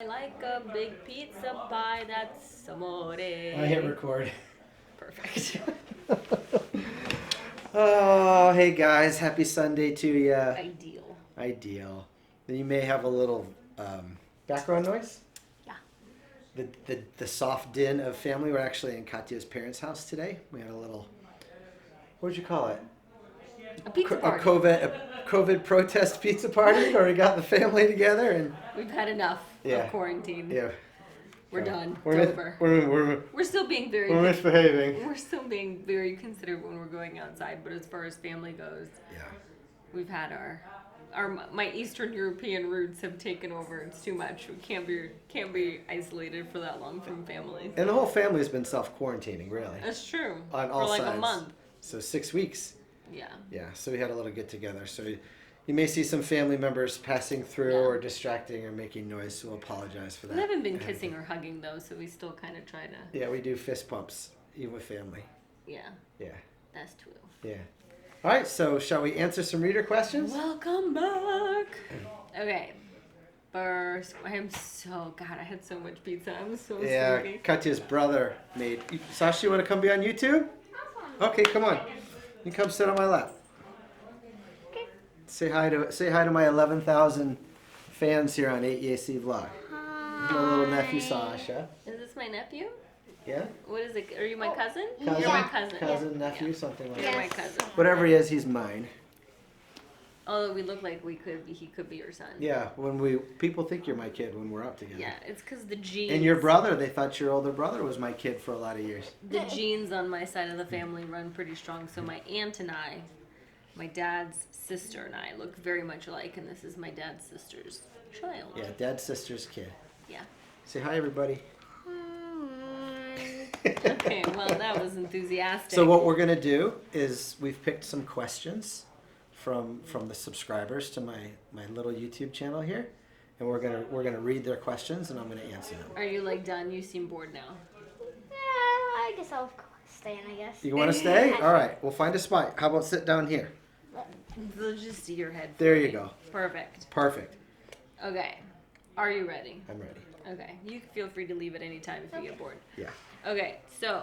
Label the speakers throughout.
Speaker 1: Like a big pizza pie, that's amore.
Speaker 2: I hit record.
Speaker 1: Perfect.
Speaker 2: Oh, hey guys, happy Sunday to you.
Speaker 1: Ideal.
Speaker 2: Ideal. You may have a little background noise.
Speaker 1: Yeah.
Speaker 2: The soft din of family. We're actually in Katya's parents' house today. We had a little, what would you call it?
Speaker 1: A pizza party.
Speaker 2: A COVID protest pizza party where we got the family together and
Speaker 1: We've had enough of quarantine.
Speaker 2: Yeah.
Speaker 1: We're done.
Speaker 2: We're
Speaker 1: It's over. We're still being very
Speaker 2: misbehaving.
Speaker 1: We're still being very considerate when we're going outside, but as far as family goes, we've had my Eastern European roots have taken over. It's too much. We can't be isolated for that long from family.
Speaker 2: And the whole family's been self-quarantining, really.
Speaker 1: That's true.
Speaker 2: On all
Speaker 1: for
Speaker 2: sides.
Speaker 1: A month.
Speaker 2: So 6 weeks.
Speaker 1: Yeah.
Speaker 2: Yeah, so we had a little get together. So you may see some family members passing through or distracting or making noise, so we'll apologize for that.
Speaker 1: We haven't been kissing or hugging though, so we still kind of try to.
Speaker 2: Yeah, we do fist pumps, even with family.
Speaker 1: Yeah.
Speaker 2: Yeah.
Speaker 1: That's true.
Speaker 2: Yeah. All right, so shall we answer some reader questions?
Speaker 1: Welcome back. Okay. First, I had so much pizza. I'm so sleepy.
Speaker 2: Katya's brother made. Sasha, you want to come be on YouTube? Okay, come on. You come sit on my lap.
Speaker 3: Okay.
Speaker 2: Say hi to my 11,000 fans here on AEAC vlog.
Speaker 3: Hi.
Speaker 2: My little nephew Sasha.
Speaker 1: Is this my nephew?
Speaker 2: Yeah.
Speaker 1: What is it? Are you my cousin?
Speaker 2: Cousin,
Speaker 1: You're my cousin.
Speaker 2: Cousin, nephew, something like
Speaker 1: You're
Speaker 2: that.
Speaker 1: my cousin.
Speaker 2: Whatever he is, he's mine.
Speaker 1: Although we look like he could be your son.
Speaker 2: Yeah, people think you're my kid when we're out together.
Speaker 1: Yeah, it's because the genes.
Speaker 2: And your brother, they thought your older brother was my kid for a lot of years.
Speaker 1: The genes on my side of the family run pretty strong. So my aunt and I, my dad's sister and I look very much alike, and this is my dad's sister's child.
Speaker 2: Yeah, dad's sister's kid.
Speaker 1: Yeah.
Speaker 2: Say hi, everybody.
Speaker 1: Okay, well, that was enthusiastic.
Speaker 2: So what we're gonna do is we've picked some questions from the subscribers to my little YouTube channel here, and we're gonna read their questions and I'm gonna answer them.
Speaker 1: Are you done? You seem bored now.
Speaker 3: I guess I'll stay in, I guess.
Speaker 2: You want to stay? All right, we'll find a spot. How about sit down here?
Speaker 1: They'll just see your head.
Speaker 2: There you go.
Speaker 1: Perfect.
Speaker 2: Perfect.
Speaker 1: Okay. Are you ready?
Speaker 2: I'm ready.
Speaker 1: Okay. You can feel free to leave at any time if you get bored.
Speaker 2: Yeah.
Speaker 1: Okay. So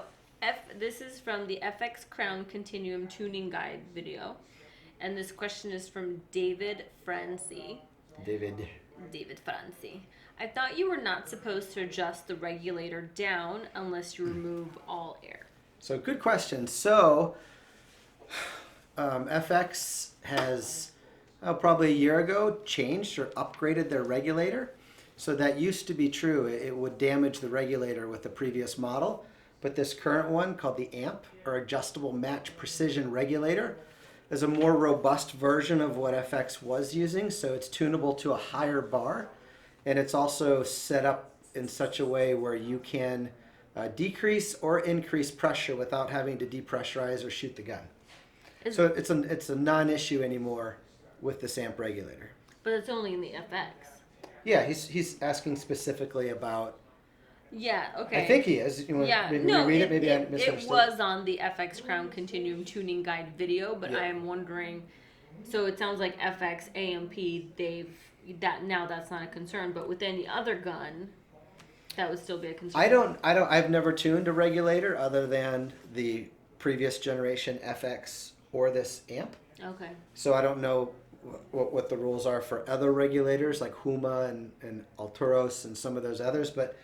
Speaker 1: this is from the FX Crown Continuum Tuning Guide video. And this question is from David Francie.
Speaker 2: David
Speaker 1: Francie. I thought you were not supposed to adjust the regulator down unless you remove all air.
Speaker 2: So good question. So FX has probably a year ago changed or upgraded their regulator. So that used to be true. It would damage the regulator with the previous model. But this current one, called the AMP, or Adjustable Match Precision Regulator, is a more robust version of what FX was using. So it's tunable to a higher bar. And it's also set up in such a way where you can decrease or increase pressure without having to depressurize or shoot the gun. So it's a non-issue anymore with this AMP regulator.
Speaker 1: But it's only in the FX.
Speaker 2: Yeah, he's asking specifically about.
Speaker 1: Yeah. Okay.
Speaker 2: I think he is. You want to read it? Maybe I misunderstood.
Speaker 1: It was on the FX Crown Continuum Tuning Guide video, but I am wondering. So it sounds like FX AMP that's not a concern, but with any other gun, that would still be a concern.
Speaker 2: I've never tuned a regulator other than the previous generation FX or this AMP.
Speaker 1: Okay.
Speaker 2: So I don't know what the rules are for other regulators like Huma and Alturos and some of those others, but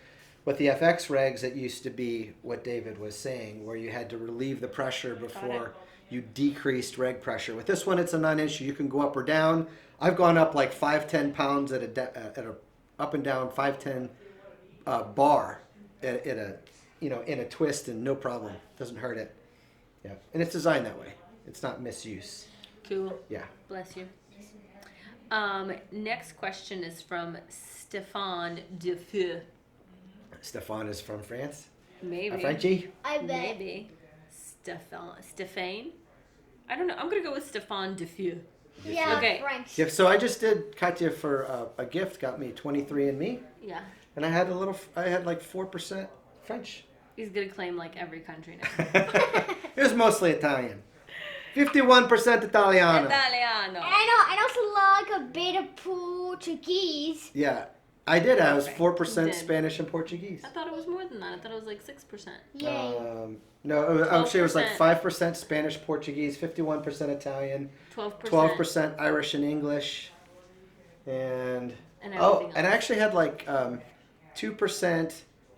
Speaker 2: with the FX regs, it used to be what David was saying, where you had to relieve the pressure before you decreased reg pressure. With this one, it's a non-issue. You can go up or down. I've gone up like 5-10 pounds at a up and down 5-10 bar at a in a twist, and no problem. Doesn't hurt it. Yeah, and it's designed that way. It's not misuse.
Speaker 1: Cool.
Speaker 2: Yeah.
Speaker 1: Bless you. Next question is from Stéphane Defeu.
Speaker 2: Stéphane is from France.
Speaker 1: Maybe.
Speaker 2: Frenchie?
Speaker 3: I bet.
Speaker 1: Maybe. Stéphane? I don't know. I'm going to go with Stéphane Defeu.
Speaker 3: Yeah,
Speaker 1: Okay.
Speaker 3: French.
Speaker 2: Yeah, so I just did Katya for a gift, got me 23andMe,
Speaker 1: Yeah.
Speaker 2: and I had like 4% French.
Speaker 1: He's going to claim like every country now.
Speaker 2: It was mostly Italian. 51% Italiano.
Speaker 1: Italiano.
Speaker 3: And I also like a bit of Portuguese.
Speaker 2: Yeah. I did. I was
Speaker 1: Okay.
Speaker 2: 4%
Speaker 1: You did.
Speaker 2: Spanish and Portuguese.
Speaker 1: I thought it was more than that. I thought it was like 6%.
Speaker 3: Yay.
Speaker 2: No, actually it was like
Speaker 1: 12%.
Speaker 2: 5% Spanish, Portuguese, 51% Italian,
Speaker 1: 12%.
Speaker 2: 12% Irish and English, and
Speaker 1: And
Speaker 2: oh,
Speaker 1: everything
Speaker 2: and I
Speaker 1: else.
Speaker 2: actually had like 2%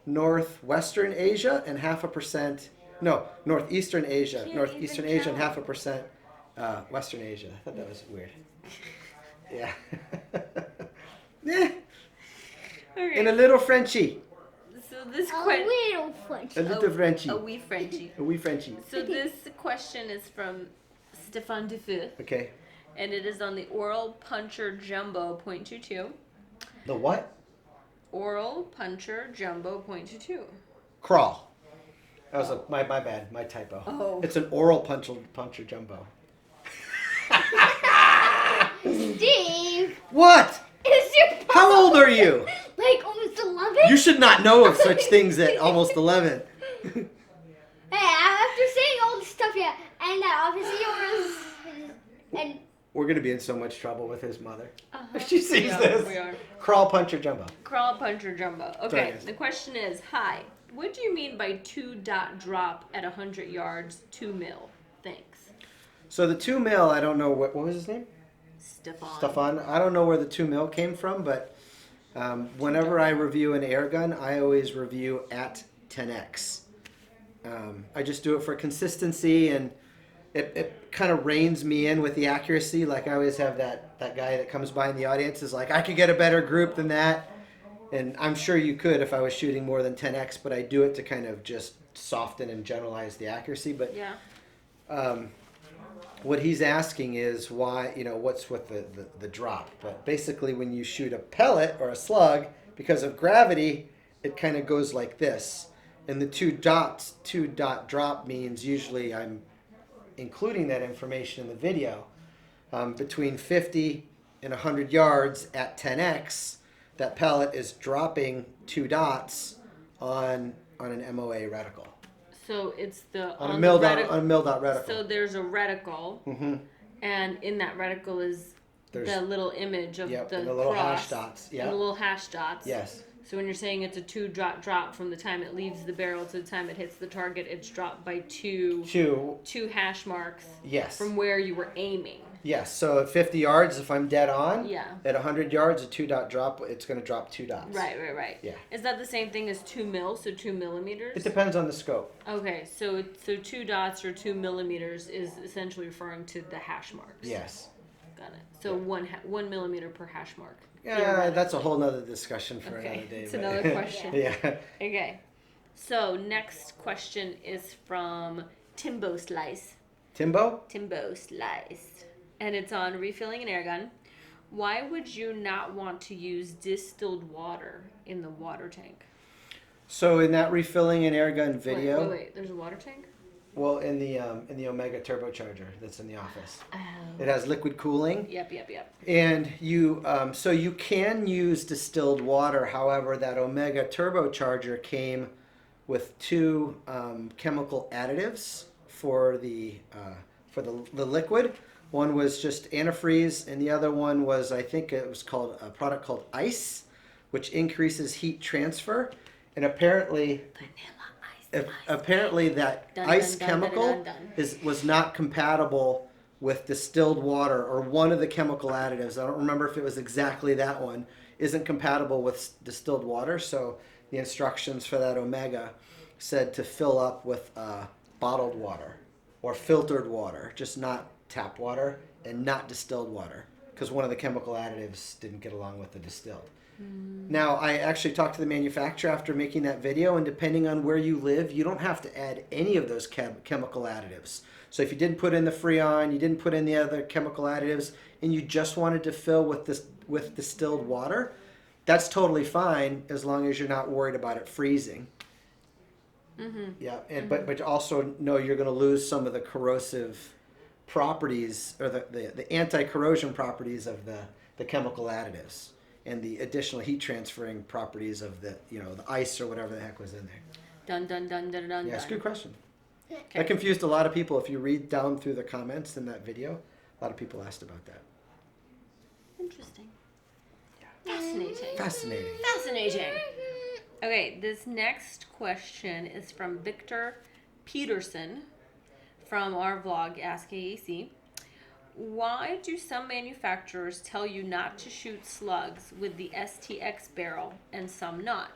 Speaker 2: Northwestern Asia and 0.5%. No, Northeastern Asia,
Speaker 1: Can't
Speaker 2: Northeastern
Speaker 1: even
Speaker 2: Asia, and
Speaker 1: count.
Speaker 2: 0.5% Western Asia. I thought that was weird. Yeah. Yeah.
Speaker 1: Okay.
Speaker 2: And a little Frenchie.
Speaker 1: So this
Speaker 3: A
Speaker 1: question.
Speaker 3: little French.
Speaker 2: A little Frenchie.
Speaker 1: A wee Frenchie.
Speaker 2: A wee Frenchie.
Speaker 1: So this question is from Stéphane Defeu,
Speaker 2: Okay.
Speaker 1: and it is on the Oral Puncher Jumbo .22.
Speaker 2: The what?
Speaker 1: Oral Puncher Jumbo .22.
Speaker 2: Crawl. That was my bad, my typo.
Speaker 1: Oh.
Speaker 2: It's an oral puncher jumbo.
Speaker 3: Steve,
Speaker 2: What?
Speaker 3: is your
Speaker 2: How old are you?
Speaker 3: Like almost 11?
Speaker 2: You should not know of such things at almost 11.
Speaker 3: Hey, after saying all this stuff, yeah, and that obviously yours, and
Speaker 2: We're gonna be in so much trouble with his mother.
Speaker 1: Uh-huh.
Speaker 2: If she sees
Speaker 1: We are,
Speaker 2: this.
Speaker 1: we are.
Speaker 2: Crawl puncher jumbo.
Speaker 1: Crawl Puncher Jumbo. Okay,
Speaker 2: guys.
Speaker 1: the question is, hi, what do you mean by 2-dot drop at 100 yards, 2 mil? Thanks.
Speaker 2: So the 2 mil, I don't know what was his name?
Speaker 1: Stefan.
Speaker 2: I don't know where the 2 mil came from, but whenever I review an air gun, I always review at 10x. I just do it for consistency, and it kind of reins me in with the accuracy. Like I always have that guy that comes by in the audience is like, I could get a better group than that. And I'm sure you could if I was shooting more than 10x, but I do it to kind of just soften and generalize the accuracy. But
Speaker 1: Yeah.
Speaker 2: what he's asking is why, what's with the drop. But basically when you shoot a pellet or a slug, because of gravity, it kind of goes like this. And the 2-dot drop means usually I'm including that information in the video. Between 50 and 100 yards at 10x, that pellet is dropping 2 dots on an MOA reticle.
Speaker 1: So it's the
Speaker 2: On a
Speaker 1: the
Speaker 2: mill
Speaker 1: reticle.
Speaker 2: dot reticle.
Speaker 1: So there's a reticle,
Speaker 2: Mm-hmm.
Speaker 1: and in that reticle is
Speaker 2: There's
Speaker 1: the little image of
Speaker 2: yep,
Speaker 1: the
Speaker 2: and the little
Speaker 1: cross
Speaker 2: hash dots.
Speaker 1: and
Speaker 2: Yeah.
Speaker 1: the little hash dots.
Speaker 2: Yes.
Speaker 1: So when you're saying it's a 2-dot drop from the time it leaves the barrel to the time it hits the target, it's dropped by two hash marks
Speaker 2: Yes.
Speaker 1: from where you were aiming.
Speaker 2: Yes. So at 50 yards, if I'm dead on.
Speaker 1: Yeah.
Speaker 2: At 100 yards, a 2-dot drop, it's going to drop 2 dots.
Speaker 1: Right.
Speaker 2: Yeah.
Speaker 1: Is that the same thing as 2 mil? So 2 millimeters.
Speaker 2: It depends on the scope.
Speaker 1: Okay, so 2 dots or 2 millimeters is essentially referring to the hash marks.
Speaker 2: Yes.
Speaker 1: Got it. So 1 millimeter per hash mark.
Speaker 2: Yeah, that's a whole nother discussion for
Speaker 1: Okay,
Speaker 2: another day.
Speaker 1: it's
Speaker 2: but-
Speaker 1: another question.
Speaker 2: Yeah.
Speaker 1: Okay. So next question is from Timbo Slice.
Speaker 2: Timbo?
Speaker 1: Timbo Slice. And it's on refilling an air gun. Why would you not want to use distilled water in the water tank?
Speaker 2: So in that refilling an air gun video,
Speaker 1: Wait. There's a water tank?
Speaker 2: well, in the Omega turbocharger that's in the office,
Speaker 1: Oh.
Speaker 2: it has liquid cooling.
Speaker 1: Yep.
Speaker 2: And you, so you can use distilled water. However, that Omega turbocharger came with 2 chemical additives for the liquid. One was just antifreeze, and the other one was, I think it was called a product called ice, which increases heat transfer. And apparently that
Speaker 1: Dun,
Speaker 2: ice
Speaker 1: dun, dun,
Speaker 2: chemical
Speaker 1: dun, dun, dun.
Speaker 2: was not compatible with distilled water, or one of the chemical additives. I don't remember if it was exactly that one, isn't compatible with distilled water. So the instructions for that Omega said to fill up with bottled water or filtered water, just not tap water and not distilled water, because one of the chemical additives didn't get along with the distilled. Now, I actually talked to the manufacturer after making that video, and depending on where you live, you don't have to add any of those chemical additives. So if you didn't put in the Freon, you didn't put in the other chemical additives, and you just wanted to fill with distilled water, that's totally fine as long as you're not worried about it freezing.
Speaker 1: Mm-hmm.
Speaker 2: Yeah, and but also know you're going to lose some of the corrosive properties, or the anti-corrosion properties of the chemical additives, and the additional heat transferring properties of the ice or whatever the heck was in there.
Speaker 1: Dun dun dun dun dun.
Speaker 2: Yeah, it's a
Speaker 1: dun.
Speaker 2: good question.
Speaker 1: Okay.
Speaker 2: That confused a lot of people. If you read down through the comments in that video, a lot of people asked about that.
Speaker 1: Interesting. Fascinating.
Speaker 2: Fascinating.
Speaker 1: Fascinating. Okay, this next question is from Victor Peterson from our vlog Ask AEAC. Why do some manufacturers tell you not to shoot slugs with the STX barrel and some not?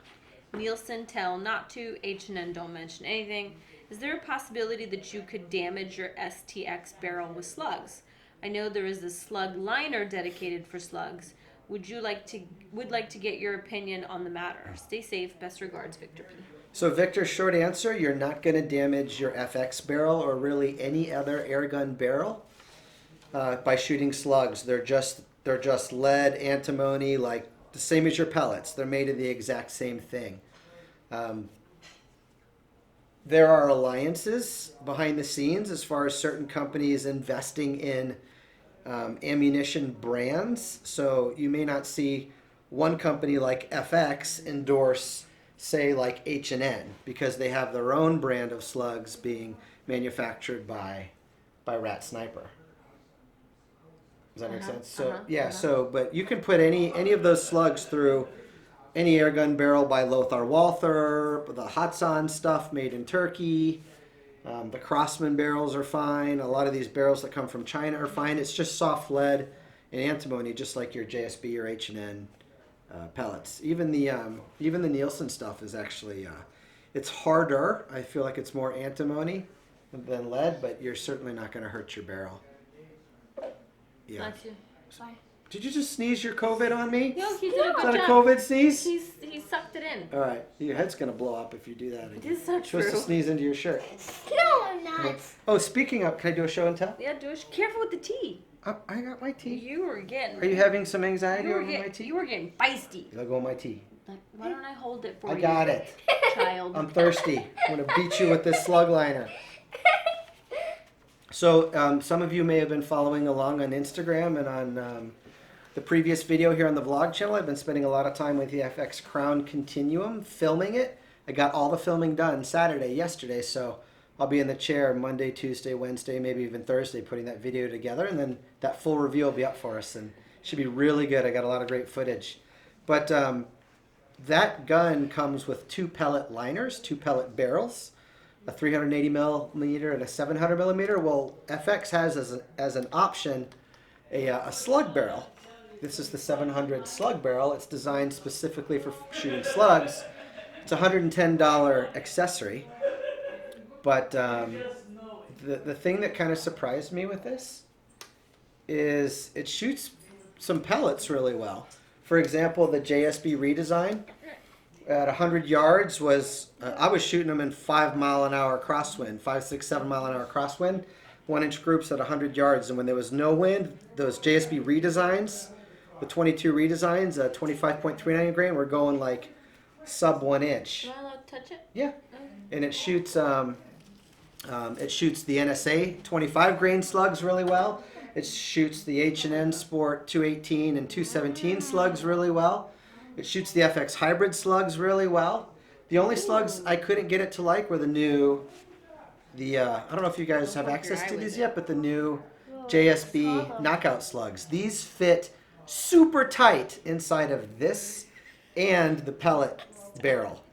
Speaker 1: Nielsen tell not to, H&N don't mention anything. Is there a possibility that you could damage your STX barrel with slugs? I know there is a slug liner dedicated for slugs. Would like to get your opinion on the matter. Stay safe. Best regards, Victor P.
Speaker 2: So Victor, short answer, you're not going to damage your FX barrel or really any other airgun barrel by shooting slugs. They're just lead, antimony, like the same as your pellets. They're made of the exact same thing. There are alliances behind the scenes as far as certain companies investing in ammunition brands. So you may not see one company like FX endorse, say, like H&N, because they have their own brand of slugs being manufactured by Rat Sniper. Does that make sense? So so but you can put any of those slugs through any airgun barrel by Lothar Walther, the Hatsan stuff made in Turkey. The Crossman barrels are fine. A lot of these barrels that come from China are fine. It's just soft lead and antimony, just like your JSB or H&N pellets. Even the Nielsen stuff is actually it's harder. I feel like it's more antimony than lead, but you're certainly not going to hurt your barrel. Yeah.
Speaker 1: Not you. Bye.
Speaker 2: Did you just sneeze your COVID on me?
Speaker 1: No, he did a
Speaker 2: Is
Speaker 1: good
Speaker 2: that a
Speaker 1: job.
Speaker 2: COVID sneeze?
Speaker 1: He sucked it in.
Speaker 2: All right, your head's gonna blow up if you do that again.
Speaker 1: It is so
Speaker 2: You're supposed to
Speaker 1: true.
Speaker 2: sneeze into your shirt.
Speaker 3: No, I'm not.
Speaker 2: Oh, speaking of, can I do a show and tell?
Speaker 1: Yeah, do it. Careful with the tea.
Speaker 2: I got my tea.
Speaker 1: You were getting.
Speaker 2: Are you having some anxiety
Speaker 1: You were
Speaker 2: over my
Speaker 1: getting.
Speaker 2: tea?
Speaker 1: You were getting feisty.
Speaker 2: I'll go with my tea.
Speaker 1: Like, why don't I hold it for
Speaker 2: I
Speaker 1: you?
Speaker 2: got it.
Speaker 1: Child.
Speaker 2: I'm thirsty. I'm gonna beat you with this slug liner. So some of you may have been following along on Instagram and on the previous video here on the vlog channel. I've been spending a lot of time with the FX Crown Continuum filming it. I got all the filming done yesterday, so I'll be in the chair Monday, Tuesday, Wednesday, maybe even Thursday putting that video together, and then that full review will be up for us, and it should be really good. I got a lot of great footage. But that gun comes with 2 pellet liners, 2 pellet barrels, a 380 millimeter and a 700 millimeter. Well, FX has as an option a slug barrel. This is the 700 slug barrel. It's designed specifically for shooting slugs. It's a $110 accessory. But the thing that kind of surprised me with this is it shoots some pellets really well. For example, the JSB redesign at 100 yards was, I was shooting them in 5 mile an hour crosswind, 5, 6, 7 mile an hour crosswind, 1-inch groups at 100 yards. And when there was no wind, those JSB redesigns, the 22 redesigns, 25.39 grain, were going like sub 1 inch.
Speaker 1: Am I allowed to touch it?
Speaker 2: Yeah. And it shoots the NSA 25 grain slugs really well. It shoots the H&N Sport 218 and 217 slugs really well. It shoots the FX hybrid slugs really well. The only slugs I couldn't get it to like were the I don't know if you guys have access to these yet, but the new JSB knockout slugs. These fit super tight inside of this and the pellet barrel.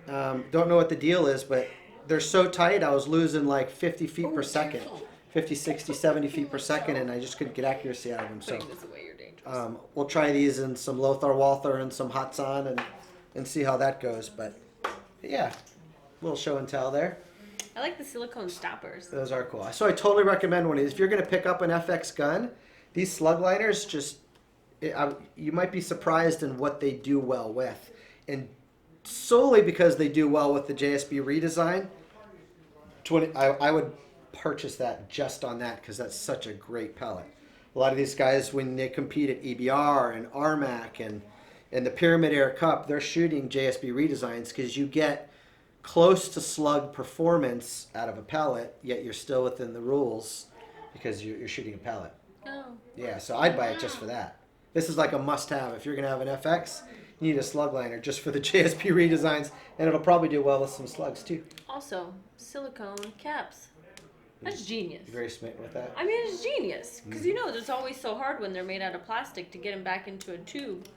Speaker 2: Don't know what the deal is, but they're so tight I was losing like 50 feet per second. 50, 60, 70 feet per second, and I just couldn't get accuracy out of them. So
Speaker 1: Putting this away, you're dangerous.
Speaker 2: we'll try these in some Lothar Walther and some Hatsan and see how that goes. But yeah, little show and tell there.
Speaker 1: I like the silicone stoppers.
Speaker 2: Those are cool. So I totally recommend one of these. If you're going to pick up an FX gun, these slug liners you might be surprised in what they do well with. And solely because they do well with the JSB redesign, I would purchase that just on that because that's such a great pellet. A lot of these guys, when they compete at EBR and RMAC and the Pyramid Air Cup, they're shooting JSB redesigns because you get close to slug performance out of a pellet, yet you're still within the rules because you're shooting a pellet.
Speaker 1: Oh.
Speaker 2: Yeah, so I'd buy it just for that. This is like a must-have. If you're going to have an FX, you need a slug liner just for the JSP redesigns, and it'll probably do well with some slugs too.
Speaker 1: Also, silicone caps. That's genius.
Speaker 2: You're very smitten with that.
Speaker 1: I mean, it's genius because it's always so hard when they're made out of plastic to get them back into a tube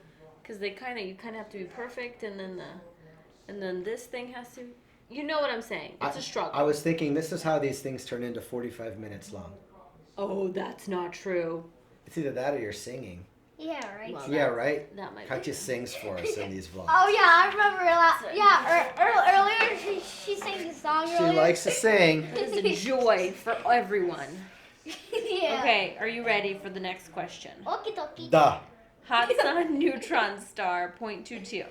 Speaker 1: Because you kind of have to be perfect, and then this thing has to. You know what I'm saying? It's a struggle.
Speaker 2: I was thinking this is how these things turn into 45 minutes long.
Speaker 1: Oh, that's not true.
Speaker 2: It's either that or you're singing.
Speaker 3: Yeah, right.
Speaker 1: Well,
Speaker 2: Yeah, right?
Speaker 1: That might
Speaker 2: Katya
Speaker 1: be.
Speaker 2: sings for us in these vlogs.
Speaker 3: Oh yeah, I remember earlier she sang the song
Speaker 2: She
Speaker 3: earlier.
Speaker 2: likes to sing.
Speaker 1: It's a joy for everyone.
Speaker 3: Yeah.
Speaker 1: Okay, are you ready for the next question?
Speaker 3: Okie dokie.
Speaker 2: Duh.
Speaker 1: Hot Sun Neutron Star .22.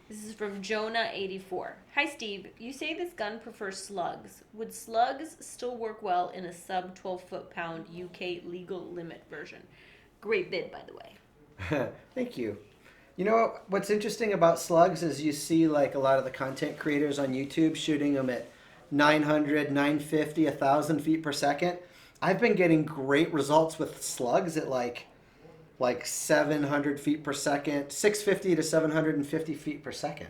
Speaker 1: This is from Jonah84. Hi Steve, you say this gun prefers slugs. Would slugs still work well in a sub 12 foot-pound UK legal limit version? Great bid, by the way.
Speaker 2: Thank you. You know what's interesting about slugs is you see like a lot of the content creators on YouTube shooting them at 900, 950, 1,000 feet per second. I've been getting great results with slugs at like 700 feet per second, 650 to 750 feet per second.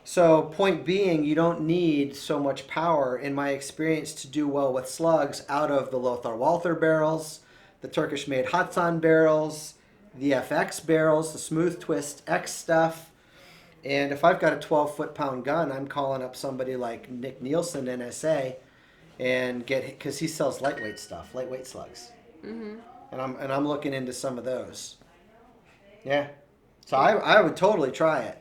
Speaker 2: So point being, you don't need so much power, in my experience, to do well with slugs out of the Lothar Walther barrels, the Turkish-made Hatsan barrels, the FX barrels, the Smooth Twist X stuff. And if I've got a 12 foot-pound gun, I'm calling up somebody like Nick Nielsen, NSA, and because he sells lightweight stuff, lightweight slugs.
Speaker 1: Mm-hmm.
Speaker 2: And I'm looking into some of those. Yeah. So I would totally try it.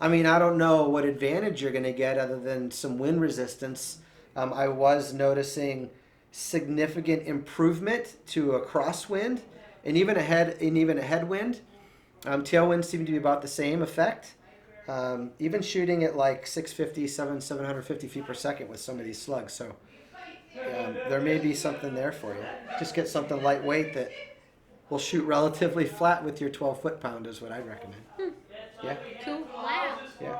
Speaker 2: I mean, I don't know what advantage you're going to get other than some wind resistance. I was noticing significant improvement to a crosswind and even a headwind. Tailwinds seem to be about the same effect. Even shooting at like 650, 750 feet per second with some of these slugs. So there may be something there for you. Just get something lightweight that will shoot relatively flat with your 12 foot-pound is what I'd recommend. Yeah.
Speaker 1: Cool.
Speaker 3: Wow.
Speaker 2: Yeah.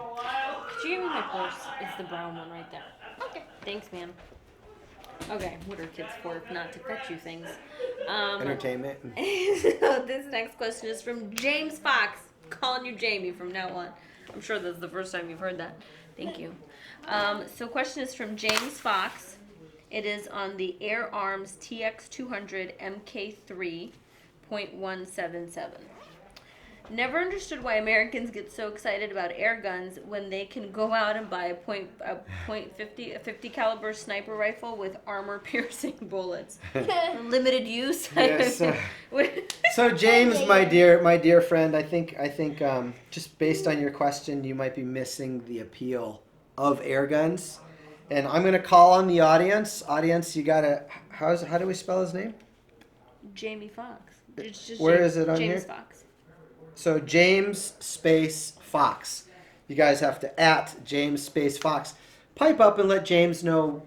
Speaker 1: Could you give me my purse? It's the brown one right there.
Speaker 3: Okay.
Speaker 1: Thanks, man. Okay, what are kids for if not to fetch you things?
Speaker 2: Entertainment.
Speaker 1: So this next question is from James Fox. Calling you Jamie from now on. I'm sure that's the first time you've heard that. Thank you. So question is from James Fox. It is on the Air Arms TX200 MK3.177. Never understood why Americans get so excited about air guns when they can go out and buy a 50 caliber sniper rifle with armor piercing bullets. Limited use.
Speaker 2: Yes. So James, my dear friend, I think just based on your question, you might be missing the appeal of air guns. And I'm gonna call on the audience. Audience, you gotta. How do we spell his name?
Speaker 1: Jamie Fox. It's just
Speaker 2: Where is it on
Speaker 1: James
Speaker 2: here?
Speaker 1: Fox.
Speaker 2: So James space Fox. You guys have to @James space Fox. Pipe up and let James know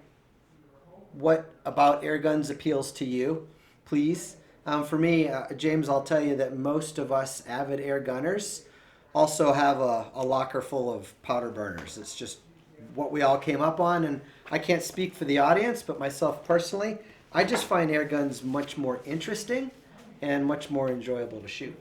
Speaker 2: what about air guns appeals to you, please. For me, James, I'll tell you that most of us avid air gunners also have a locker full of powder burners. It's just what we all came up on, and I can't speak for the audience, but myself personally, I just find air guns much more interesting and much more enjoyable to shoot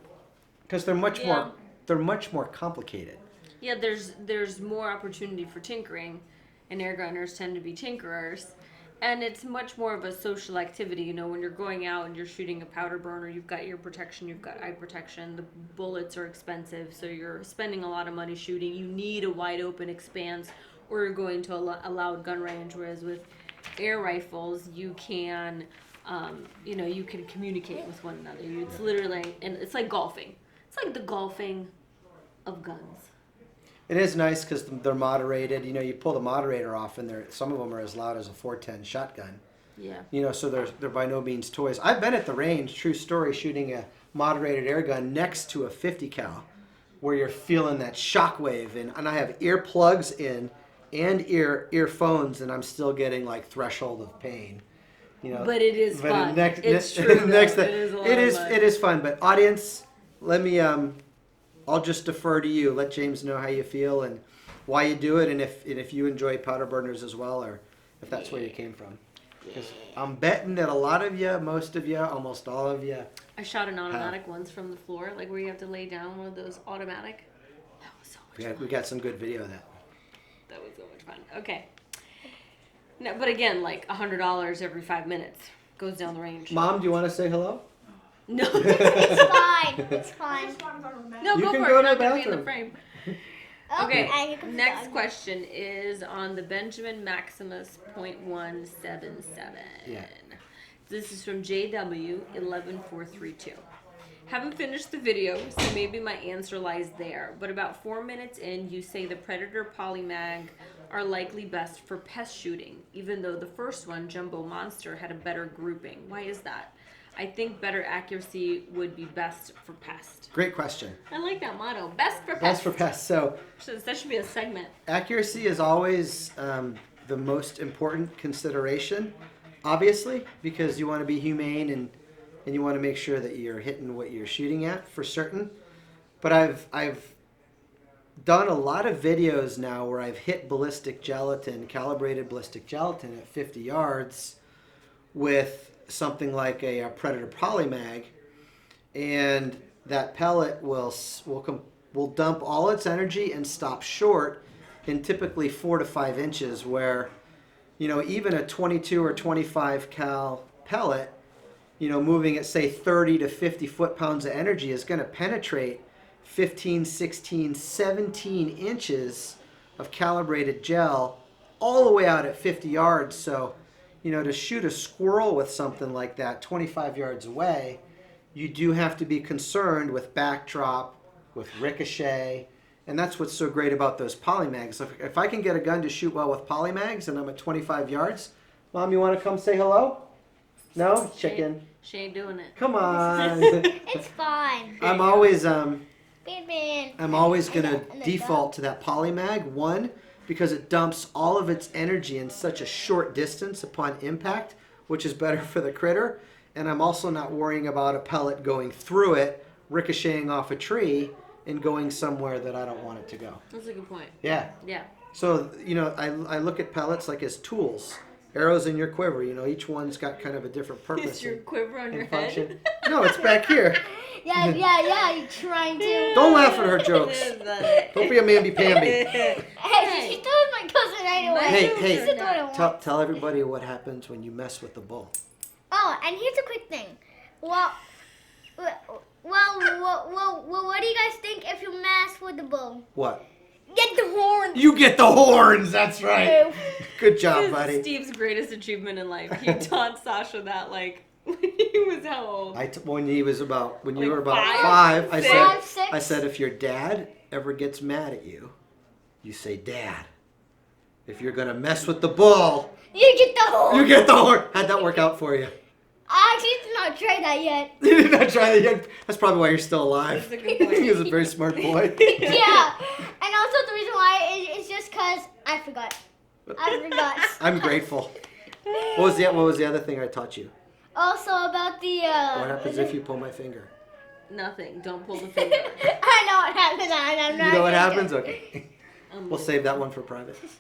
Speaker 2: because they're much more complicated.
Speaker 1: Yeah, there's more opportunity for tinkering, and air gunners tend to be tinkerers, and it's much more of a social activity. You know, when you're going out and you're shooting a powder burner, you've got ear protection, you've got eye protection. The bullets are expensive, so you're spending a lot of money shooting. You need a wide open expanse, or you're going to a loud gun range. Whereas with air rifles, you can, you can communicate with one another. It's literally, and it's like golfing. It's like the golfing of guns.
Speaker 2: It is nice because they're moderated. You know, you pull the moderator off, and some of them are as loud as a 410 shotgun.
Speaker 1: Yeah.
Speaker 2: You know, so they're by no means toys. I've been at the range, true story, shooting a moderated air gun next to a 50 cal, where you're feeling that shock wave, and I have earplugs in and earphones, and I'm still getting like threshold of pain. You know,
Speaker 1: But it is fun. It's true.
Speaker 2: It
Speaker 1: is a lot of fun.
Speaker 2: It is fun. But audience, let me I'll just defer to you. Let James know how you feel and why you do it, and if you enjoy powder burners as well, or if that's where you came from. Because I'm betting that a lot of you, most of you, almost all of you.
Speaker 1: I shot an automatic once from the floor, like where you have to lay down one of those automatic. That was so much fun.
Speaker 2: We got some good video of that.
Speaker 1: That was so much fun. Okay. No, but again, like $100 every 5 minutes goes down the range.
Speaker 2: Mom, do you want to say hello?
Speaker 1: No.
Speaker 3: It's fine. It's fine.
Speaker 1: No,
Speaker 2: You
Speaker 1: go
Speaker 2: can
Speaker 1: for
Speaker 2: go
Speaker 1: it.
Speaker 2: to
Speaker 1: Not
Speaker 2: the
Speaker 1: gonna be in the
Speaker 2: bathroom.
Speaker 1: frame.
Speaker 3: Okay.
Speaker 1: Okay. Next question is on the Benjamin Maximus .177.
Speaker 2: Yeah.
Speaker 1: This is from JW11432. Haven't finished the video, so maybe my answer lies there. But about 4 minutes in, you say the Predator Polymag are likely best for pest shooting, even though the first one, Jumbo Monster, had a better grouping. Why is that? I think better accuracy would be best for pest.
Speaker 2: Great question.
Speaker 1: I like that motto. Best for pest.
Speaker 2: Best for pests. So
Speaker 1: That should be a segment.
Speaker 2: accuracy is always the most important consideration, obviously, because you want to be humane and you want to make sure that you're hitting what you're shooting at for certain. But I've done a lot of videos now where I've hit calibrated ballistic gelatin at 50 yards with something like a Predator Polymag, and that pellet will dump all its energy and stop short in typically 4 to 5 inches, where, you know, even a 22 or 25 cal pellet, you know, moving at say 30 to 50 foot-pounds of energy is going to penetrate 15, 16, 17 inches of calibrated gel all the way out at 50 yards. So, you know, to shoot a squirrel with something like that 25 yards away, you do have to be concerned with backdrop, with ricochet, and that's what's so great about those Polymags. If I can get a gun to shoot well with Polymags and I'm at 25 yards, Mom, you want to come say hello? No? Chicken.
Speaker 1: She ain't doing it.
Speaker 2: Come on.
Speaker 3: It's fine.
Speaker 2: I'm always
Speaker 3: Batman.
Speaker 2: I'm always going to
Speaker 3: And the
Speaker 2: default to that Polymag, one, because it dumps all of its energy in such a short distance upon impact, which is better for the critter. And I'm also not worrying about a pellet going through it, ricocheting off a tree, and going somewhere that I don't want it to go.
Speaker 1: That's a good point.
Speaker 2: Yeah.
Speaker 1: Yeah.
Speaker 2: So, you know, I look at pellets like as tools. Arrows in your quiver, you know, each one's got kind of a different purpose.
Speaker 1: Is your quiver on your
Speaker 2: function.
Speaker 1: head?
Speaker 2: No, it's back here.
Speaker 3: Yeah, you're trying to.
Speaker 2: Don't laugh at her jokes. Don't be a mamby-pamby.
Speaker 3: Hey, she told my cousin anyway.
Speaker 2: Hey,
Speaker 3: She said what I want.
Speaker 2: tell everybody what happens when you mess with the bull.
Speaker 3: Oh, and here's a quick thing. Well, what do you guys think if you mess with the bull?
Speaker 2: What?
Speaker 3: Get the horn.
Speaker 2: You get the horns, that's right.
Speaker 3: Ew.
Speaker 2: Good
Speaker 1: This
Speaker 2: job,
Speaker 1: is
Speaker 2: buddy.
Speaker 1: Steve's greatest achievement in life. He taught Sasha that, like, when he was how old?
Speaker 2: When you
Speaker 1: Like
Speaker 2: were about
Speaker 1: 5,
Speaker 2: 5,
Speaker 3: 6?
Speaker 2: I said if your dad ever gets mad at you, you say, Dad, if you're gonna mess with the bull,
Speaker 3: You get the horn.
Speaker 2: you get the horn. How'd that work out for you?
Speaker 3: I actually did not try that yet.
Speaker 2: You did not try that yet. That's probably why you're still alive.
Speaker 1: That's a good point.
Speaker 2: He was a very smart boy.
Speaker 3: Yeah. And also the reason why is just because I forgot.
Speaker 2: I'm grateful. What was the other thing I taught you?
Speaker 3: Also about the.
Speaker 2: What happens if you pull my finger?
Speaker 1: Nothing. Don't pull the finger.
Speaker 3: I know what happens. I'm not
Speaker 2: You know what
Speaker 3: gonna
Speaker 2: happens?
Speaker 3: do it.
Speaker 2: Okay. We'll save that one for private.
Speaker 1: Just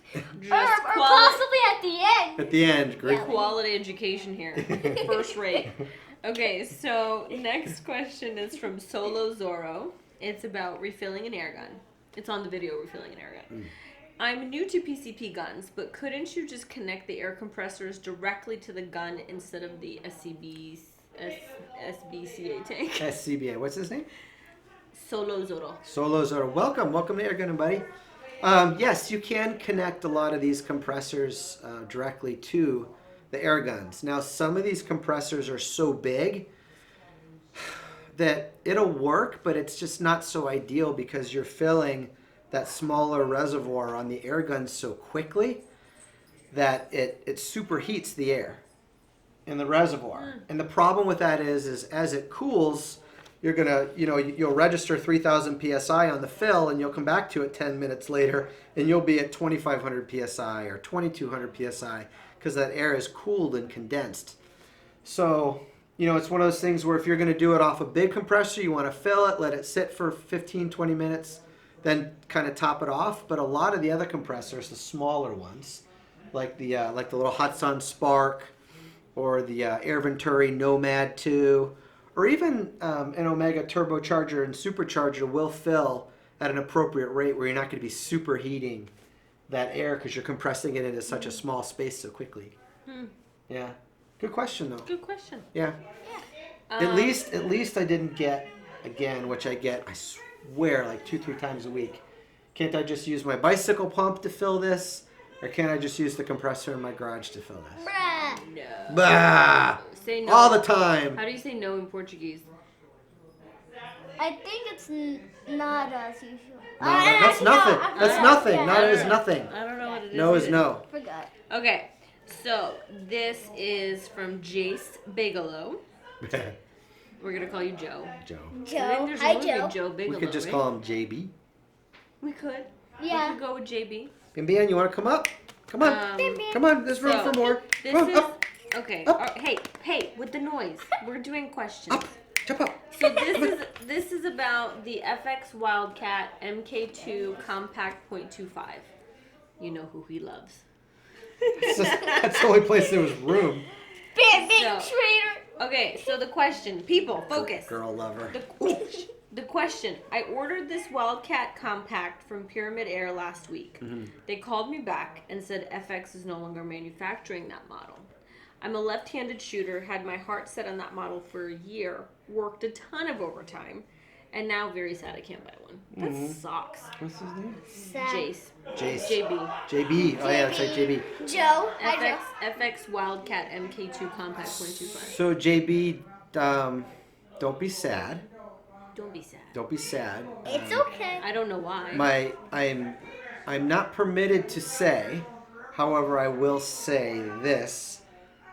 Speaker 3: Or possibly at the end.
Speaker 2: At the end, great.
Speaker 3: Yeah.
Speaker 1: quality education here. First rate. Okay, so next question is from Solo Zorro. It's about refilling an air gun. It's on the video, refilling an air gun. I'm new to PCP guns, but couldn't you just connect the air compressors directly to the gun instead of the SBCA tank?
Speaker 2: SCBA. What's his name?
Speaker 1: Solo Zorro.
Speaker 2: Solos are welcome to Air Gunning, buddy. Yes, you can connect a lot of these compressors directly to the air guns. Now, some of these compressors are so big that it'll work, but it's just not so ideal because you're filling that smaller reservoir on the air gun so quickly that it superheats the air in the reservoir. And the problem with that is as it cools, you're gonna, you'll register 3,000 psi on the fill, and you'll come back to it 10 minutes later, and you'll be at 2,500 psi or 2,200 psi because that air is cooled and condensed. So, it's one of those things where if you're gonna do it off a big compressor, you want to fill it, let it sit for 15, 20 minutes, then kind of top it off. But a lot of the other compressors, the smaller ones, like the little Hudson Spark, or the Air Venturi Nomad 2. Or even an Omega turbocharger and supercharger will fill at an appropriate rate where you're not going to be superheating that air because you're compressing it into such a small space so quickly. Yeah. Good question, though.
Speaker 1: Good question.
Speaker 2: Yeah. At least I didn't get, again, which I get, I swear, like 2-3 times a week. Can't I just use my bicycle pump to fill this? Or can't I just use the compressor in my garage to fill this?
Speaker 3: Bruh.
Speaker 1: No.
Speaker 2: Bah!
Speaker 1: Say no.
Speaker 2: All the time.
Speaker 1: How do you say no in Portuguese?
Speaker 3: I think it's not as usual.
Speaker 2: No, that's nothing. That's nothing.
Speaker 3: Yeah.
Speaker 2: Not is nothing.
Speaker 1: I don't know what it is.
Speaker 2: No is
Speaker 1: either.
Speaker 2: no.
Speaker 3: Forgot.
Speaker 1: Okay, so this is from Jace Bigelow. We're gonna call you Joe.
Speaker 2: Joe.
Speaker 1: I think
Speaker 3: Joe.
Speaker 1: there's
Speaker 3: Hi,
Speaker 1: one
Speaker 3: Joe.
Speaker 1: good Joe Bigelow.
Speaker 2: We could just
Speaker 1: right?
Speaker 2: call him JB.
Speaker 1: We could.
Speaker 3: Yeah.
Speaker 1: We could go with JB.
Speaker 2: Bimbian, you want to come up? Come on. Come on. There's room
Speaker 1: so
Speaker 2: for more.
Speaker 1: This
Speaker 2: Come on,
Speaker 1: is
Speaker 2: up.
Speaker 1: okay.
Speaker 2: Up.
Speaker 1: Hey, with the noise. We're doing questions.
Speaker 2: Up. Jump up.
Speaker 1: So this is about the FX Wildcat MK2 Compact .25. You know who he loves.
Speaker 2: That's the only place there was room.
Speaker 3: Big
Speaker 1: So-
Speaker 3: traitor.
Speaker 1: Okay, so the question, people, focus.
Speaker 2: Girl lover.
Speaker 1: The question, I ordered this Wildcat Compact from Pyramid Air last week.
Speaker 2: Mm-hmm.
Speaker 1: They called me back and said FX is no longer manufacturing that model. I'm a left-handed shooter, had my heart set on that model for a year, worked a ton of overtime, and now very sad I can't buy one. That sucks.
Speaker 2: What's his name?
Speaker 3: Sad.
Speaker 1: Jace. JB.
Speaker 2: JB. Oh yeah, that's right, JB.
Speaker 3: Joe. Hi,
Speaker 1: FX,
Speaker 3: Joe.
Speaker 1: FX Wildcat MK2 Compact .25.
Speaker 2: So JB, don't be sad.
Speaker 1: Don't be sad.
Speaker 2: Don't be sad.
Speaker 3: It's okay.
Speaker 1: I don't know why.
Speaker 2: I'm not permitted to say. However, I will say this.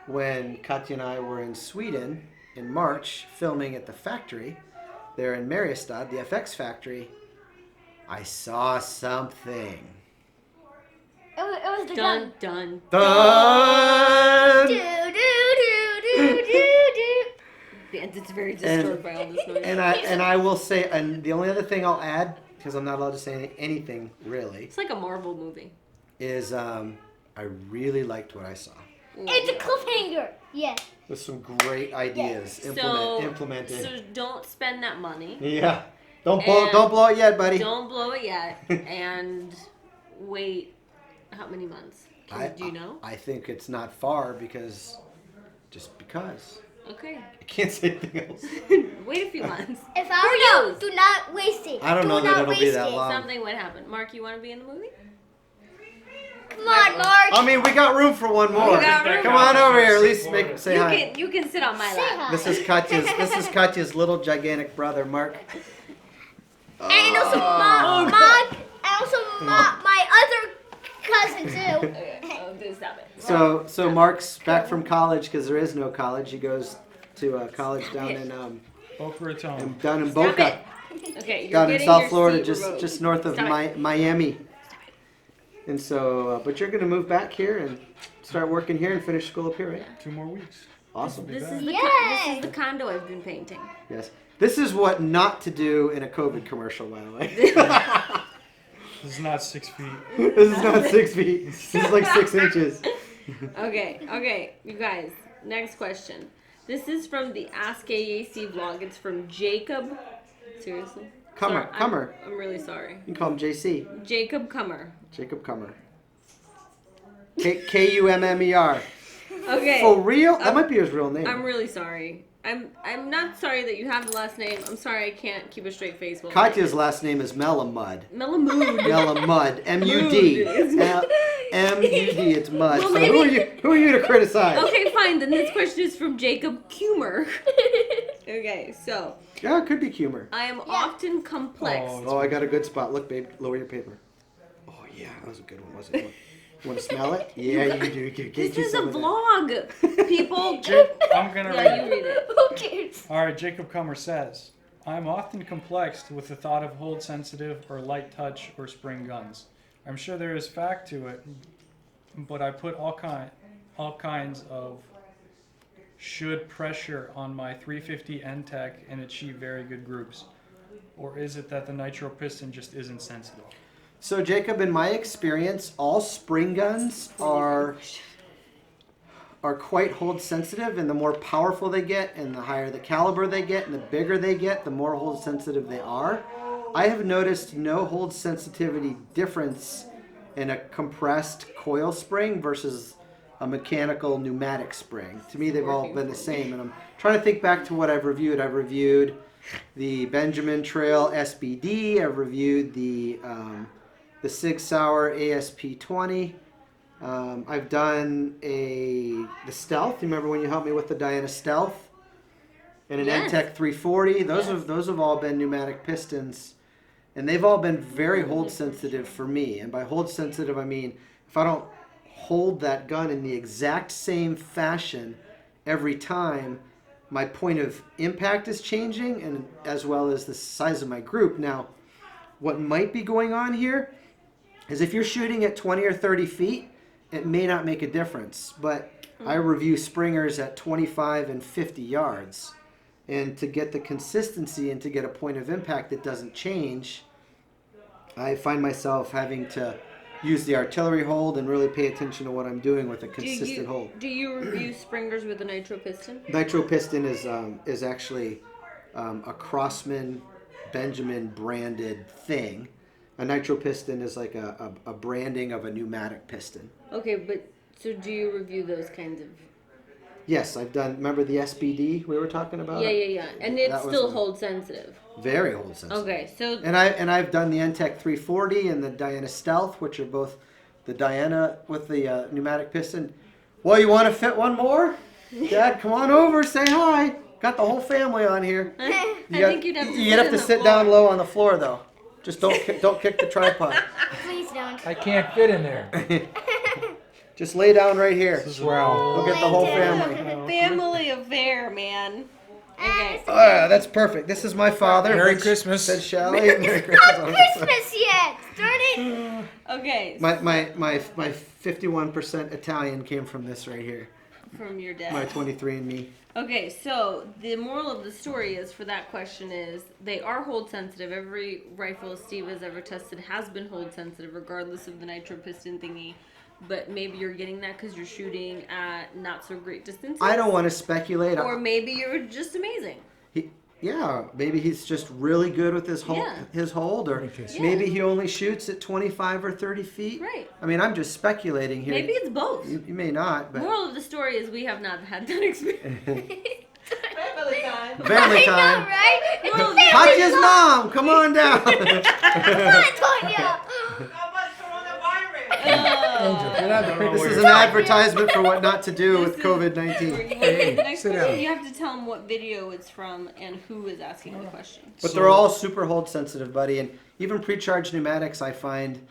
Speaker 2: When Katya and I were in Sweden in March filming at the factory, there in Mariestad, the FX factory, I saw something.
Speaker 3: It was the gun.
Speaker 1: Dun.
Speaker 2: Dun!
Speaker 3: Do, do, do, do, do.
Speaker 1: It's very disturbed by all this noise.
Speaker 2: And I will say, and the only other thing I'll add, because I'm not allowed to say anything really,
Speaker 1: It's like a Marvel movie.
Speaker 2: is I really liked what I saw.
Speaker 3: It's a cliffhanger. Yes.
Speaker 2: With some great ideas implemented.
Speaker 1: So don't spend that money.
Speaker 2: Yeah. Don't
Speaker 1: And
Speaker 2: blow it yet, buddy.
Speaker 1: Don't blow it yet. And wait, how many months? Do you know?
Speaker 2: I think it's not far because.
Speaker 1: Okay.
Speaker 2: I can't say anything else.
Speaker 1: Wait a few months.
Speaker 3: If I were
Speaker 1: knows?
Speaker 3: you, do not waste it.
Speaker 2: I don't know that it'll be that long.
Speaker 1: Something would happen. Mark, you want to be in the movie?
Speaker 3: Come on, Mark.
Speaker 2: I mean, we got room for one more.
Speaker 1: We got room.
Speaker 2: Come on over here. At least say
Speaker 1: You
Speaker 2: hi.
Speaker 1: you can sit on my
Speaker 3: Say
Speaker 1: lap.
Speaker 3: hi.
Speaker 2: This is Katya's little gigantic brother, Mark.
Speaker 3: And also Mark. And also my other cousin too.
Speaker 1: Okay, I'll do stop it.
Speaker 2: So Mark's back from college because there is no college. He goes to college down in
Speaker 4: Boca Raton.
Speaker 2: down in
Speaker 1: Stop
Speaker 2: Boca,
Speaker 1: it. Okay, you're
Speaker 2: down in
Speaker 1: getting
Speaker 2: South
Speaker 1: your
Speaker 2: Florida,
Speaker 1: seat revoked.
Speaker 2: just north of
Speaker 1: Stop it.
Speaker 2: Miami. And so, but you're gonna move back here and start working here and finish school up here, right?
Speaker 4: 2 more weeks.
Speaker 2: Awesome.
Speaker 1: This
Speaker 4: back.
Speaker 1: is
Speaker 3: Yay!
Speaker 1: the condo I've been painting.
Speaker 2: Yes. This is what not to do in a COVID commercial, by the way.
Speaker 4: This is not 6 feet.
Speaker 2: This is not 6 feet. This is like 6 inches.
Speaker 1: Okay, you guys. Next question. This is from the Ask AEAC vlog. It's from Jacob. Seriously?
Speaker 2: Cummer.
Speaker 1: Sorry, I'm really sorry.
Speaker 2: You can call him JC.
Speaker 1: Jacob Cummer.
Speaker 2: Jacob Cummer. Kummer.
Speaker 1: Okay.
Speaker 2: For real? That might be his real name.
Speaker 1: I'm really sorry. I'm not sorry that you have the last name. I'm sorry I can't keep a straight face. while
Speaker 2: Katya's last name is Melamud.
Speaker 1: Melamood.
Speaker 2: Melamud. M-U-D. M-U-D. It's mud.
Speaker 1: Well,
Speaker 2: So
Speaker 1: maybe-
Speaker 2: who are you to criticize?
Speaker 1: Okay, fine. Then this question is from Jacob Kummer. Okay, so
Speaker 2: Yeah, it could be Kummer.
Speaker 1: I am often complex.
Speaker 2: Oh, I got a good spot. Look, babe. Lower your paper. Oh, yeah. That was a good one, wasn't it? You want to smell it? Yeah, you do. Get
Speaker 1: This
Speaker 2: you
Speaker 1: is a
Speaker 2: some of that.
Speaker 1: vlog. People.
Speaker 4: I'm gonna
Speaker 1: Yeah,
Speaker 4: read
Speaker 1: you
Speaker 4: it.
Speaker 1: read it.
Speaker 3: Who cares?
Speaker 4: All right, Jacob Kummer says, I'm often complexed with the thought of hold sensitive or light touch or spring guns. I'm sure there is fact to it, but I put all kinds of should pressure on my 350 NTEC and achieve very good groups. Or is it that the nitro piston just isn't sensitive?
Speaker 2: So, Jacob, in my experience, all spring guns are quite hold sensitive, and the more powerful they get, and the higher the caliber they get, and the bigger they get, the more hold sensitive they are. I have noticed no hold sensitivity difference in a compressed coil spring versus a mechanical pneumatic spring. To me, they've all been the same. And I'm trying to think back to what I've reviewed. I've reviewed the Benjamin Trail SBD. I've reviewed the Sig Sauer ASP20. I've done the Stealth. You remember when you helped me with the Diana Stealth? And an NTEC 340. Those have all been pneumatic pistons. And they've all been very hold sensitive for me. And by hold sensitive, I mean if I don't hold that gun in the exact same fashion every time, my point of impact is changing, and as well as the size of my group. Now, what might be going on here is if you're shooting at 20 or 30 feet, it may not make a difference. But I review springers at 25 and 50 yards. And to get the consistency and to get a point of impact that doesn't change, I find myself having to use the artillery hold and really pay attention to what I'm doing with a consistent hold.
Speaker 1: Do you review springers with a nitro piston?
Speaker 2: Nitro piston is actually a Crossman Benjamin branded thing. A nitro piston is like a branding of a pneumatic piston.
Speaker 1: Okay, but so do you review those kinds of?
Speaker 2: Yes, I've done. Remember the SBD we were talking about?
Speaker 1: Yeah. And it's still hold sensitive.
Speaker 2: Very hold sensitive.
Speaker 1: Okay, so
Speaker 2: And I've done the NTEC 340 and the Diana Stealth, which are both the Diana with the pneumatic piston. Well, you want to fit one more? Dad, come on over, say hi. Got the whole family on here.
Speaker 1: I think you'd have to.
Speaker 2: You'd have to sit down low on the floor though. Just don't kick the tripod.
Speaker 3: Please don't.
Speaker 5: I can't fit in there.
Speaker 2: Just lay down right here.
Speaker 5: Wow.
Speaker 2: We'll get the whole family.
Speaker 1: Family affair, man. Okay.
Speaker 2: That's perfect. This is my father.
Speaker 5: Merry
Speaker 2: Vince
Speaker 5: Christmas.
Speaker 2: Said Shelley. Merry
Speaker 3: Not
Speaker 2: Christmas.
Speaker 3: Christmas yet. Darn it.
Speaker 1: Okay.
Speaker 2: My 51% Italian came from this right here.
Speaker 1: From your dad.
Speaker 2: My 23andMe.
Speaker 1: Okay, so the moral of the story is for that question is they are hold sensitive. Every rifle Steve has ever tested has been hold sensitive, regardless of the nitro piston thingy. But maybe you're getting that because you're shooting at not so great distances.
Speaker 2: I don't want to speculate.
Speaker 1: Or maybe you're just amazing.
Speaker 2: Maybe he's just really good with his hold, or
Speaker 5: Yeah.
Speaker 2: maybe he only shoots at 25 or 30 feet.
Speaker 1: Right.
Speaker 2: I mean, I'm just speculating here.
Speaker 1: Maybe it's both.
Speaker 2: You may not, but
Speaker 1: Moral of the story is we have not had that experience.
Speaker 6: Family time.
Speaker 2: family
Speaker 3: I
Speaker 2: time.
Speaker 3: know, right? It's
Speaker 1: Well,
Speaker 3: family
Speaker 2: Katya's
Speaker 3: time.
Speaker 2: mom, come on down.
Speaker 3: Come on, Tonya.
Speaker 6: How about coronavirus?
Speaker 5: Angel, get out of
Speaker 2: This
Speaker 5: the
Speaker 2: is an advertisement for what not to do with
Speaker 1: This is-
Speaker 2: COVID-19.
Speaker 1: Next
Speaker 5: sit
Speaker 1: question,
Speaker 5: down.
Speaker 1: you have to tell them what video it's from and who is asking the question.
Speaker 2: But they're all super hold sensitive, buddy. And even pre-charged pneumatics, I find,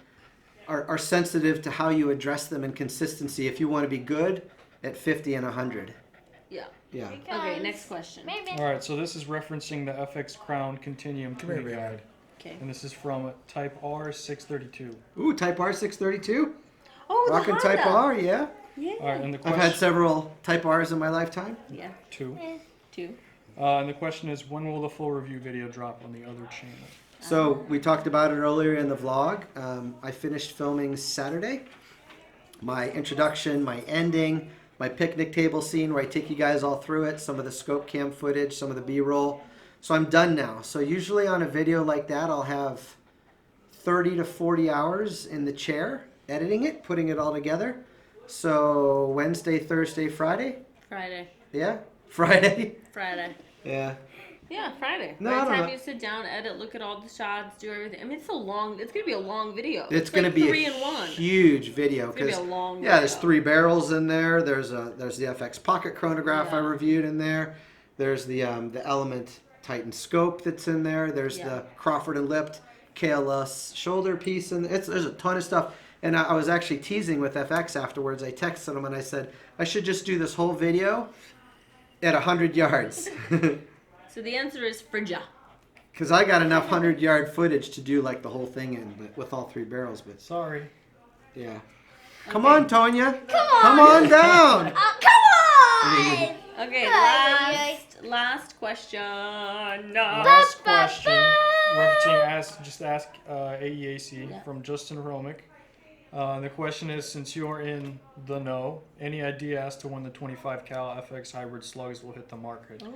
Speaker 2: are sensitive to how you address them and consistency if you want to be good at 50 and 100.
Speaker 1: Yeah.
Speaker 2: Yeah.
Speaker 1: Okay, next question.
Speaker 3: Maybe.
Speaker 4: All right, so this is referencing the FX Crown Continuum
Speaker 5: Come here,
Speaker 4: Tuning
Speaker 5: baby.
Speaker 4: Guide,
Speaker 1: Okay.
Speaker 4: and this is from Type R 632.
Speaker 2: Ooh, Type R 632.
Speaker 1: Oh,
Speaker 2: Rockin'
Speaker 1: the
Speaker 2: Type
Speaker 1: Honda.
Speaker 2: R, yeah.
Speaker 1: Yeah.
Speaker 4: All right, and the
Speaker 2: I've
Speaker 4: question
Speaker 2: had several Type Rs in my lifetime.
Speaker 1: Yeah.
Speaker 4: two.
Speaker 1: Two.
Speaker 4: And the question is, when will the full review video drop on the other channel?
Speaker 2: So we talked about it earlier in the vlog. I finished filming Saturday. My introduction, my ending, my picnic table scene where I take you guys all through it, some of the scope cam footage, some of the B-roll. So I'm done now. So usually on a video like that, I'll have 30 to 40 hours in the chair editing it, putting it all together. So Wednesday, Thursday, Friday.
Speaker 1: Friday.
Speaker 2: Yeah? Friday.
Speaker 1: Friday.
Speaker 2: Yeah.
Speaker 1: Yeah, Friday.
Speaker 2: No,
Speaker 1: By
Speaker 2: I
Speaker 1: the
Speaker 2: don't
Speaker 1: time
Speaker 2: know.
Speaker 1: you sit down, edit, look at all the shots, do everything. I mean, it's gonna be a long video.
Speaker 2: It's going to
Speaker 1: like
Speaker 2: be
Speaker 1: 3
Speaker 2: a
Speaker 1: in 1.
Speaker 2: huge video
Speaker 1: It's gonna be
Speaker 2: because
Speaker 1: a long
Speaker 2: there's
Speaker 1: video.
Speaker 2: 3 barrels in there. There's the FX Pocket chronograph I
Speaker 1: Yeah.
Speaker 2: reviewed in there. There's the Element Titan scope that's in there. There's
Speaker 1: Yeah.
Speaker 2: the Crawford and Lipped KLS shoulder piece, and there's a ton of stuff. And I was actually teasing with FX afterwards. I texted him and I said I should just do this whole video at 100 yards
Speaker 1: So the answer is Frigga.
Speaker 2: because I got enough 100-yard footage to do like the whole thing in, but with all 3 barrels. But
Speaker 4: Sorry.
Speaker 2: yeah, come on, Tonya,
Speaker 3: Come
Speaker 2: come on down.
Speaker 3: Come on.
Speaker 1: Okay,
Speaker 3: Ay,
Speaker 1: last question.
Speaker 4: Last question, referencing ask AEAC
Speaker 1: Yeah.
Speaker 4: from Justin Romick. The question is, since you're in the know, any idea as to when the 25 cal FX hybrid slugs will hit the market?
Speaker 1: Oh,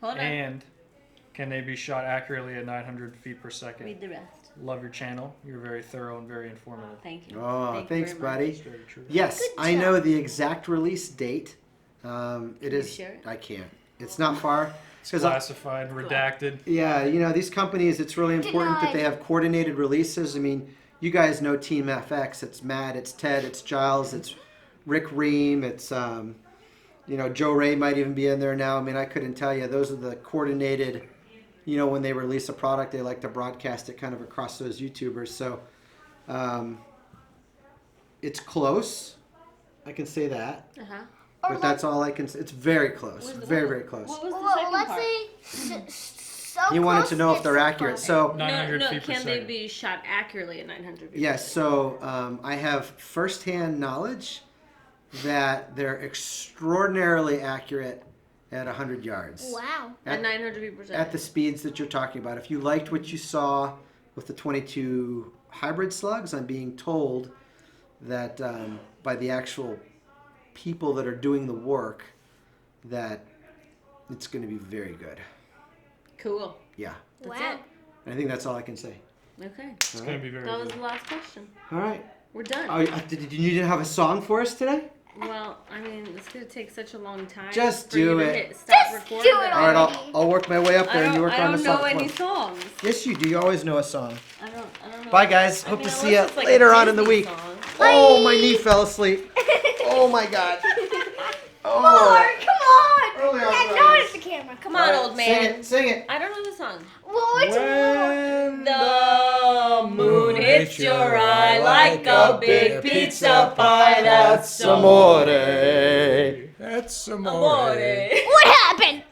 Speaker 1: hold on.
Speaker 4: And can they be shot accurately at 900 feet per second?
Speaker 1: Read the rest.
Speaker 4: Love your channel. You're very thorough and very informative.
Speaker 1: Thank you.
Speaker 2: Oh,
Speaker 1: Thank you
Speaker 2: thanks,
Speaker 1: very
Speaker 2: buddy.
Speaker 4: It's very true.
Speaker 2: Yes,
Speaker 3: Good
Speaker 2: I
Speaker 3: job.
Speaker 2: know the exact release date. It
Speaker 1: you
Speaker 2: is.
Speaker 1: share it?
Speaker 2: I can't. It's not far. It's because
Speaker 4: Classified, redacted.
Speaker 2: yeah, you know these companies. It's really important that
Speaker 3: Denied.
Speaker 2: they have coordinated releases. I mean, you guys know Team FX. It's Matt. It's Ted. It's Giles. It's Rick Ream. It's you know, Joe Ray might even be in there now. I mean, I couldn't tell you. Those are the coordinated. You know, when they release a product, they like to broadcast it kind of across those YouTubers. So, it's close. I can say that.
Speaker 1: Uh huh.
Speaker 2: But that's all I can say. It's very close. Very, very close.
Speaker 1: What was the
Speaker 3: Well,
Speaker 1: second
Speaker 3: let's
Speaker 1: part?
Speaker 3: say so
Speaker 2: He wanted
Speaker 3: close
Speaker 2: to know if
Speaker 3: it's
Speaker 2: they're accurate.
Speaker 3: perfect.
Speaker 2: So,
Speaker 4: 900
Speaker 1: no,
Speaker 4: feet per
Speaker 1: can they
Speaker 4: second.
Speaker 1: be shot accurately at 900 feet?
Speaker 2: yes, so I have firsthand knowledge that they're extraordinarily accurate at 100 yards.
Speaker 3: Wow.
Speaker 1: At 900 feet per second.
Speaker 2: At the speeds that you're talking about. If you liked what you saw with the 22 hybrid slugs, I'm being told that by the actual people that are doing the work, that it's going to be very good.
Speaker 1: Cool.
Speaker 2: Yeah.
Speaker 1: That's
Speaker 3: Wow.
Speaker 2: I think that's all I can say.
Speaker 1: it. Okay.
Speaker 4: It's going to be very
Speaker 1: That was
Speaker 4: good.
Speaker 1: the last question.
Speaker 2: All right.
Speaker 1: We're done.
Speaker 2: Oh, did you have a song for us today?
Speaker 1: Well, I mean, it's gonna take such a long time.
Speaker 2: Just
Speaker 1: for you
Speaker 2: do
Speaker 1: to
Speaker 2: it.
Speaker 1: hit stop
Speaker 3: Just
Speaker 1: recording
Speaker 3: do it
Speaker 1: that
Speaker 2: All right,
Speaker 1: already.
Speaker 2: I'll work my way up there and you work
Speaker 1: I
Speaker 2: on the
Speaker 1: don't
Speaker 2: song.
Speaker 1: know
Speaker 2: Come
Speaker 1: any
Speaker 2: on.
Speaker 1: songs.
Speaker 2: Yes, you do. You always know a song.
Speaker 1: I don't know.
Speaker 2: Bye, guys.
Speaker 1: I
Speaker 2: Hope
Speaker 1: mean,
Speaker 2: to see you
Speaker 1: unless it's like a
Speaker 2: later on in the
Speaker 1: Disney
Speaker 2: week.
Speaker 1: song.
Speaker 2: Oh, my knee fell asleep. Oh my God.
Speaker 3: More,
Speaker 2: Oh.
Speaker 3: come on!
Speaker 2: Early
Speaker 3: Yeah,
Speaker 2: arthritis.
Speaker 3: not at the camera.
Speaker 1: Come on, old man.
Speaker 2: Sing it. Sing it.
Speaker 1: I don't know the song.
Speaker 3: Well, it's
Speaker 5: When
Speaker 1: The moon hits your eye like
Speaker 5: a
Speaker 1: a big pizza pie.
Speaker 5: That's
Speaker 1: amore.
Speaker 5: That's amore.
Speaker 1: Amore.
Speaker 3: what happened?